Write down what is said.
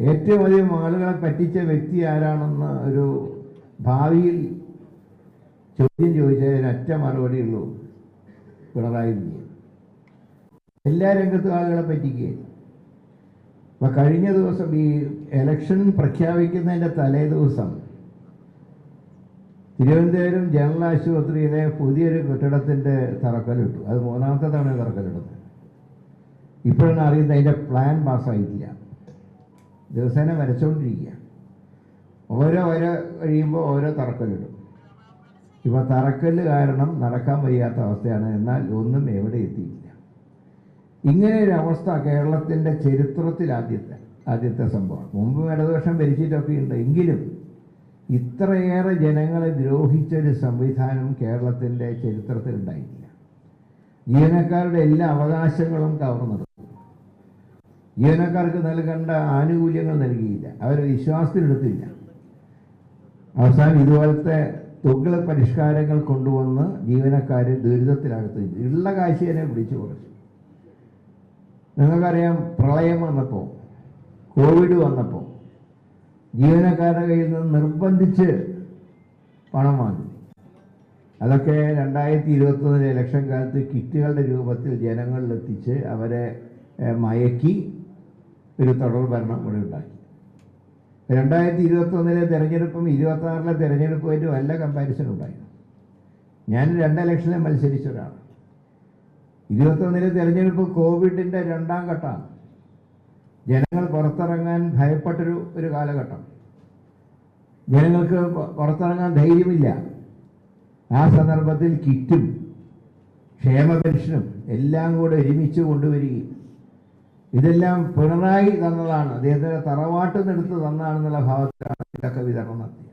ഏറ്റവും അധികം ആളുകളെ പറ്റിച്ച വ്യക്തി ആരാണെന്ന് ഒരു ഭാവിയിൽ ചോദ്യം ചോദിച്ചതിന് ഒറ്റ മറുപടിയുള്ളൂ, പിണറായി വിജയൻ. എല്ലാ രംഗത്തും ആളുകളെ പറ്റിക്കുകയും. അപ്പം കഴിഞ്ഞ ദിവസം ഈ ഇലക്ഷൻ പ്രഖ്യാപിക്കുന്നതിൻ്റെ തലേ ദിവസം തിരുവനന്തപുരം ജനറൽ ആശുപത്രിയിലെ പുതിയൊരു കെട്ടിടത്തിൻ്റെ തറക്കല്ലിട്ടു. അത് മൂന്നാമത്തെ തവണ തറക്കല്ലിടുന്നത്. ഇപ്പോഴാണ് അറിയുന്നത് അതിൻ്റെ പ്ലാൻ പാസ്സായിട്ടില്ല. ദിവസേന വരച്ചുകൊണ്ടിരിക്കുക. ഓരോ കഴിയുമ്പോൾ ഓരോ തറക്കല്ലിടും. ഇപ്പോൾ തറക്കല്ല് കാരണം നടക്കാൻ വയ്യാത്ത അവസ്ഥയാണ്. എന്നാൽ ഒന്നും എവിടെ എത്തിയില്ല. ഇങ്ങനെ ഒരു അവസ്ഥ കേരളത്തിൻ്റെ ചരിത്രത്തിൽ ആദ്യത്തെ സംഭവം. മുമ്പ് ഇടതുപക്ഷം ഭരിച്ചിട്ടൊക്കെ ഉണ്ട്. എങ്കിലും ഇത്രയേറെ ജനങ്ങളെ ദ്രോഹിച്ചൊരു സംവിധാനം കേരളത്തിൻ്റെ ചരിത്രത്തിൽ ഉണ്ടായിട്ടില്ല. ജീവനക്കാരുടെ എല്ലാ അവകാശങ്ങളും കവർന്നെടുത്തു. ജീവനക്കാർക്ക് നൽകേണ്ട ആനുകൂല്യങ്ങൾ നൽകിയില്ല. അവർ വിശ്വാസത്തിലെടുത്തില്ല. അവസാനം ഇതുപോലത്തെ തുകൽ പരിഷ്കാരങ്ങൾ കൊണ്ടുവന്ന് ജീവനക്കാരെ ദുരിതത്തിലടുത്ത് ഉള്ള കാശിനെ പിടിച്ചു കുറച്ചു. നിങ്ങൾക്കറിയാം, പ്രളയം വന്നപ്പോൾ, കോവിഡ് വന്നപ്പോൾ ജീവനക്കാരുടെ കയ്യിൽ നിന്ന് നിർബന്ധിച്ച് പണം വാങ്ങി. അതൊക്കെ 2021 ഇലക്ഷൻ കാലത്ത് കിറ്റുകളുടെ രൂപത്തിൽ ജനങ്ങളിലെത്തിച്ച് അവരെ മയക്കി ഒരു തുടർ ഭരണം കൂടെ ഉണ്ടാക്കി. 2021 തെരഞ്ഞെടുപ്പും 2026 തെരഞ്ഞെടുപ്പുമായിട്ട് വല്ല കമ്പാരിസൺ ഉണ്ടായിരുന്നു. ഞാൻ 2 ഇലക്ഷനിൽ മത്സരിച്ച ഒരാളാണ്. 2021 തെരഞ്ഞെടുപ്പ് കോവിഡിൻ്റെ 2ാം ഘട്ടമാണ്. ജനങ്ങൾ പുറത്തിറങ്ങാൻ ഭയപ്പെട്ടൊരു കാലഘട്ടം. ജനങ്ങൾക്ക് പുറത്തിറങ്ങാൻ ധൈര്യമില്ല. ആ സന്ദർഭത്തിൽ കിറ്റും ക്ഷേമ പെൻഷനും എല്ലാം കൂടെ ഒരുമിച്ച് കൊണ്ടുവരികയും ഇതെല്ലാം പിണറായി തന്നതാണ്, അദ്ദേഹത്തിൻ്റെ തറവാട്ടിൽ നിന്ന് എടുത്ത് തന്നതാണെന്നുള്ള ഭാവത്തിലാണ് ഇതൊക്കെ വിതരണം നടത്തി.